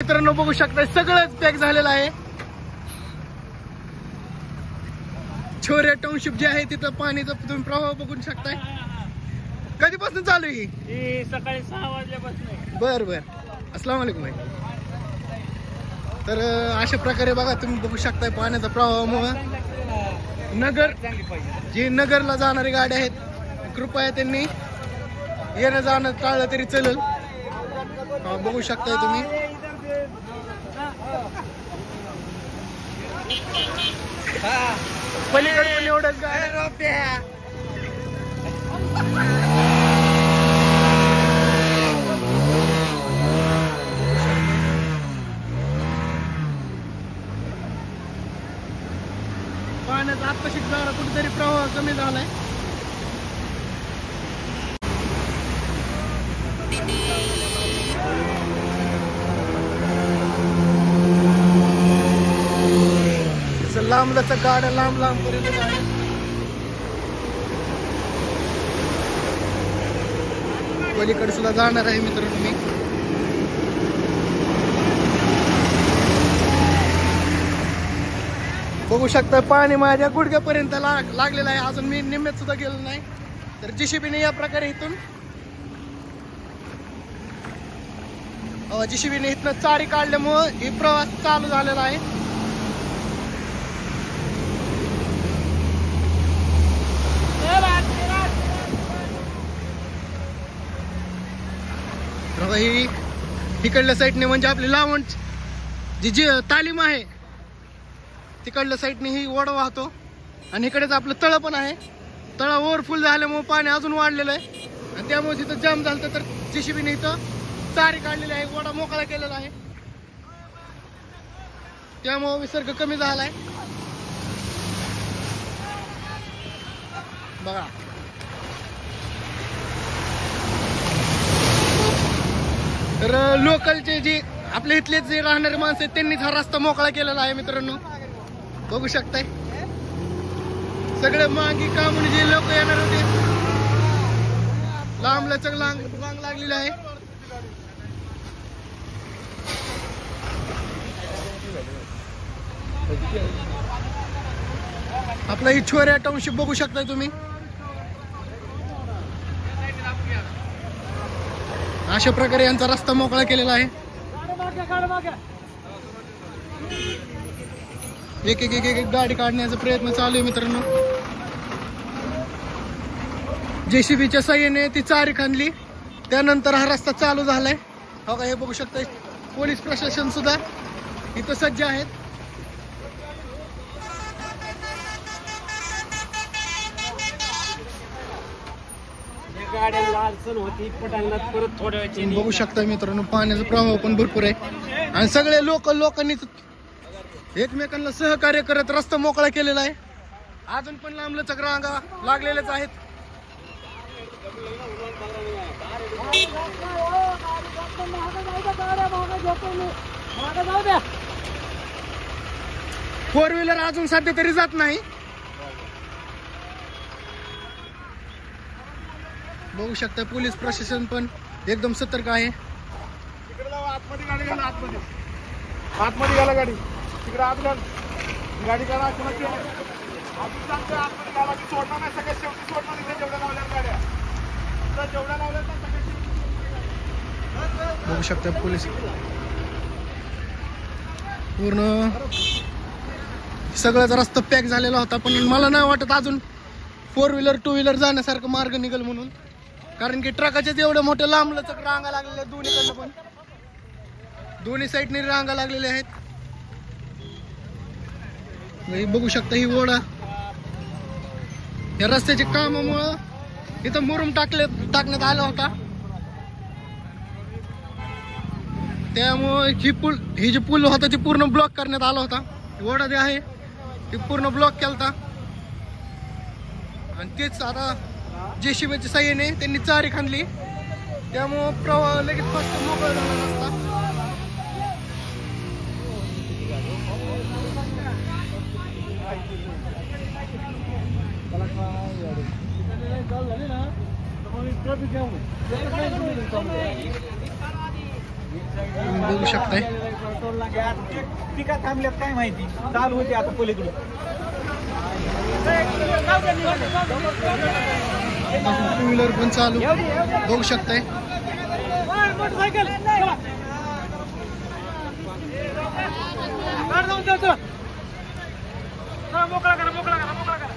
मित्रांनो बघू शकता सगळंच पॅक झालेलं आहे. छोऱ्या टाउनशिप जे आहे तिथं पाणीचा तुम्ही प्रवाह बघू शकताय. कधीपासून चालू आहे ही? सकाळी 6 वाजल्यापासून. बर बर. अस्सलाम वालेकुम भाई. तर अशा प्रकारे बघा तुम्ही बघू शकताय पाण्याचा प्रवाहामुळे नगर जी नगरला जाणारी गाड्या आहेत कृपया त्यांनी येणं जाणं टाळलं तरी चालेल. बघू शकताय तुम्ही. पलीकडे पण एवढंच गाड्या. पाण्याचा आत्ताशी जरा कुठेतरी प्रवाह कमी झालाय. लांब लचक गाड्या लांब लांब पर्यंत आहे. पलीकडे सुद्धा जाणार आहे मित्रांनो मी. बघू शकता पाणी माझ्या गुडघ्यापर्यंत लागलेलं आहे. अजून मी निम्म्यात सुद्धा गेलो नाही. तर जेसीबीने या प्रकारे इथून जेसीबीने इथनं चारी काढल्यामुळं ही प्रवास चालू झालेला आहे. ही तिकडल्या साईडने म्हणजे आपली लावण जी तालीम आहे तिकडल्या साईडने ही ओढा वाहतो आणि इकडेच आपलं तळ पण आहे. तळ ओव्हरफुल झाल्यामुळे पाणी अजून वाढलेलं आहे आणि त्यामुळे तिथं जाम झालं. तर जेसीबीने इथं चारी काढलेली आहे. ओढा मोकळा केलेला आहे त्यामुळे विसर्ग कमी झालाय. बघा तर लोकलचे जे आपल्या इथले जे राहणारे माणसं आहेत त्यांनीच हा रस्ता मोकळा केलेला आहे मित्रांनो. बघू शकताय सगळे मागे काम जे लोक येणार होते लांब लचक रांग लागलेली आहे. आपला ही छोऱ्या टाउनशिप बघू शकताय तुम्ही. अशा प्रकारे यांचा रस्ता मोकळा केलेला आहे. एक एक एक एक गाडी काढण्याचा प्रयत्न चालू आहे मित्रांनो. जेसीबीच्या साह्याने ती चारी खांदली त्यानंतर हा रस्ता चालू झालाय. हो का हे बघू शकता पोलीस प्रशासन सुद्धा इथं सज्ज आहेत. बघू शकता मित्रांनो पाण्याचा प्रवाह पण भरपूर आहे आणि सगळे लोकांनी एकमेकांना सहकार्य करत रस्ता मोकळा केलेला आहे. अजून पण लांबलचक रांगा लागलेल्याच आहेत. फोर व्हीलर अजून सध्या तरी जात नाही. बघू शकता पोलीस प्रशासन पण एकदम सतर्क आहे. आतमध्ये गाडी घाला. आतमध्ये घाला गाडी. तिकडे आत घाल गाडी घाला. सोडणार नाही. सगळ्यात शेवटी सोडणार नाही. जेवढ्या लावल्या गाड्या जेवढ्या लावल्या बघू शकता पोलीस पूर्ण सगळाच रस्ता पॅक झालेला होता. पण मला नाही वाटत अजून 4 व्हीलर 2 व्हीलर जाण्यासारखं मार्ग निघेल म्हणून. कारण की ट्रकाच्याच एवढ्या मोठ्या लांबलचक रांगा लागलेल्या आहेत. दोन्हीकडनं पण दोन्ही साईडने रांगा लागलेल्या आहेत. बघू शकता ही ओढा या रस्त्याच्या कामामुळं इथं मुरुम टाकण्यात आला होता. त्यामुळे ही जी पूल होता ती पूर्ण ब्लॉक करण्यात आला होता. ओढा जे आहे ती पूर्ण ब्लॉक केलता आणि तेच आता जेसीबीच्या साह्याने त्यांनी चारी खांदली त्यामुळं प्रवाह लगेच फक्त मोकळा झाला रस्ता. तुम्ही बघू शकताय. पिका थांबल्यात काय माहिती, चालू होती आता पलीकडून. टू व्हीलर पण चालू बघू शकताय. मोकळा करा, मोकळा करा, मोकळा करा.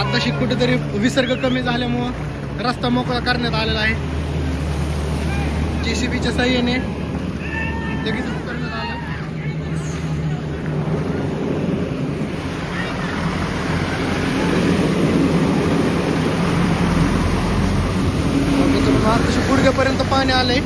आताशी कुठेतरी विसर्ग कमी झाल्यामुळं रस्ता मोकळा करण्यात आलेला आहे. JCBच्या साह्याने लगेच करण्यात आलं. आताशी गुडघ्यापर्यंत पाणी आलंय.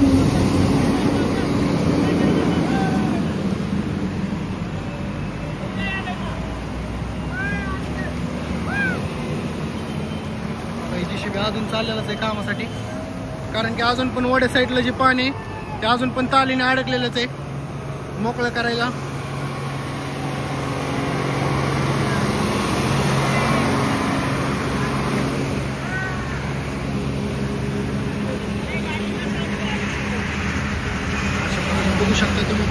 JCB अजून चाललेलंच आहे कामासाठी, कारण की अजून पण वड्या साईडला जे पाणी आहे ते अजून पण तालीने अडकलेलंच आहे मोकळं करायला. बघू शकता तुम्ही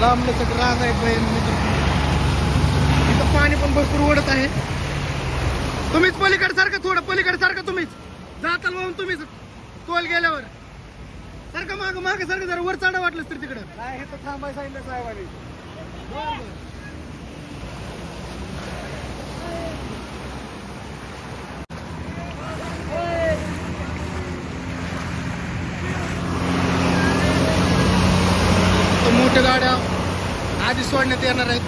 लांबले सगळं राग आहे. इथं पाणी पण भरपूर ओढत आहे. तुम्हीच पलीकडे सारखं, थोडं पलीकडे सारखं, तुम्हीच जाताल वाहून, तुम्हीच टोल गेल्यावर सारखं माग मागे सारखं जरा वर चढा वाटलंच तर तिकडं. नाही, हे तर थांबाय सांगितलं साहेबांनी. मोठ्या गाड्या आधी सोडण्यात येणार आहेत.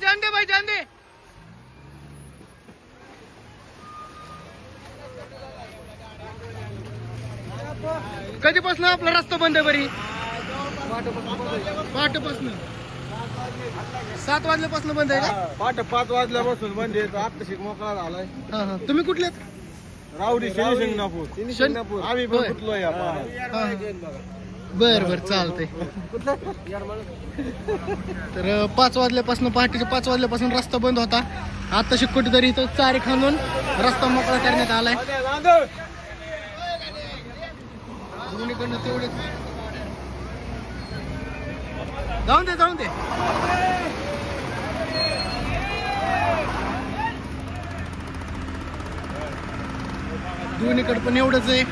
जान दे भाई, जान दे. कधीपासून आपला रस्ता बंद आहे बरी? पहाटेपासून 7 वाजल्यापासून बंद आहे का? पहाटे 5 वाजल्यापासून बंद आहे. आता शिक मोकळा झालाय. तुम्ही कुठलेत? रावडी शिंगणापूर. आम्ही पण कुठलोय. बर बर, चालतंय. तर 5 वाजल्यापासून, पहाटेच्या 5 वाजल्यापासून रस्ता बंद होता. आता शिक कुठेतरी इथं चारी खांदून रस्ता मोकळा करण्यात आलाय. दोन्हीकडनं तेवढे जाऊन दे, जाऊन दे. दोन्हीकडे पण एवढंच आहे.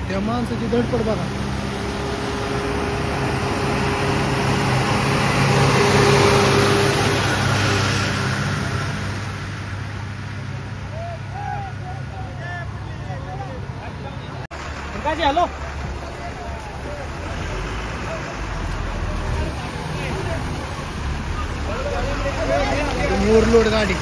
त्या माणसाची धडपड बघा. हॅलो, ओव्हरलोड गाडी.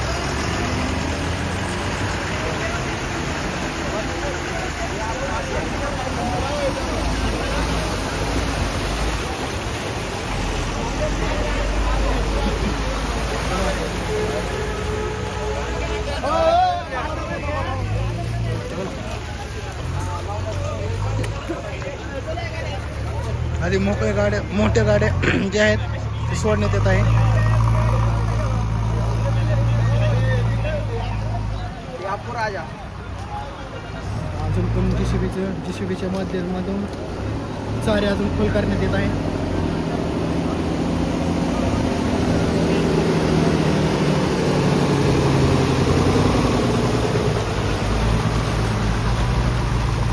आधी मोकळ्या गाड्या, मोठ्या गाड्या ज्या आहेत ते सोडण्यात येत आहे. अजून पण जेसीबीच्या माध्यमातून चारे अजून फुल करण्यात येत आहे.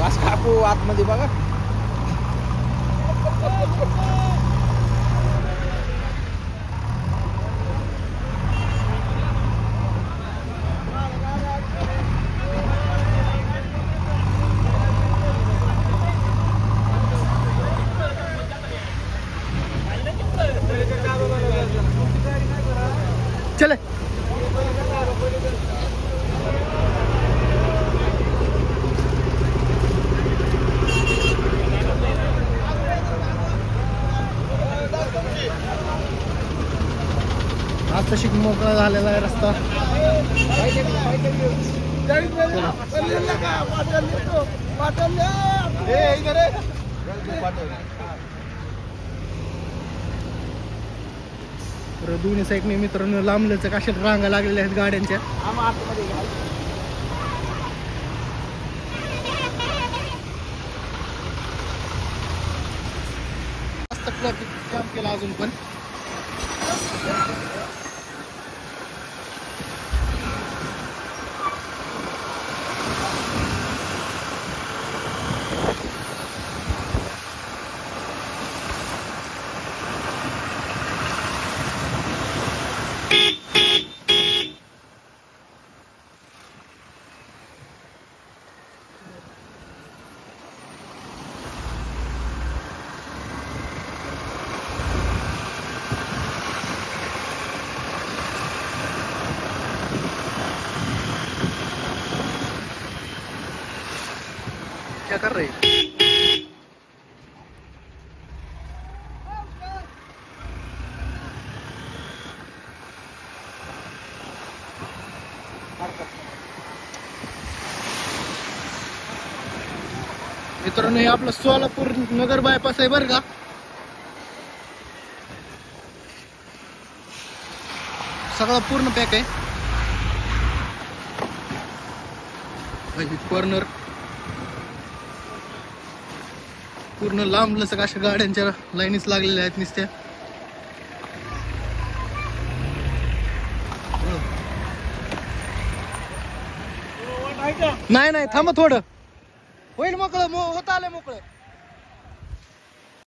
बस काकू आतमध्ये बघा. चले आता शिक मोकळा झालेला आहे रस्ता. तर दोन्ही साईडने मित्रांनो लांबलच अशा रांगा लागलेल्या आहेत गाड्यांच्या. मस्त ट्रॅफिक जाम केला अजून पण. क्या कर रहे हैं? मित्रांनो हे आपलं सोलापूर नगर बायपास आहे बरं का. सगळा पूर्ण पॅक आहे. कॉर्नर पूर्ण लांब लचक अशा गाड्यांच्या लाईनीच लागलेल्या आहेत नुसत्या. नाही थांबा थोडं होईल मोकळं होत आलंय मोकळं.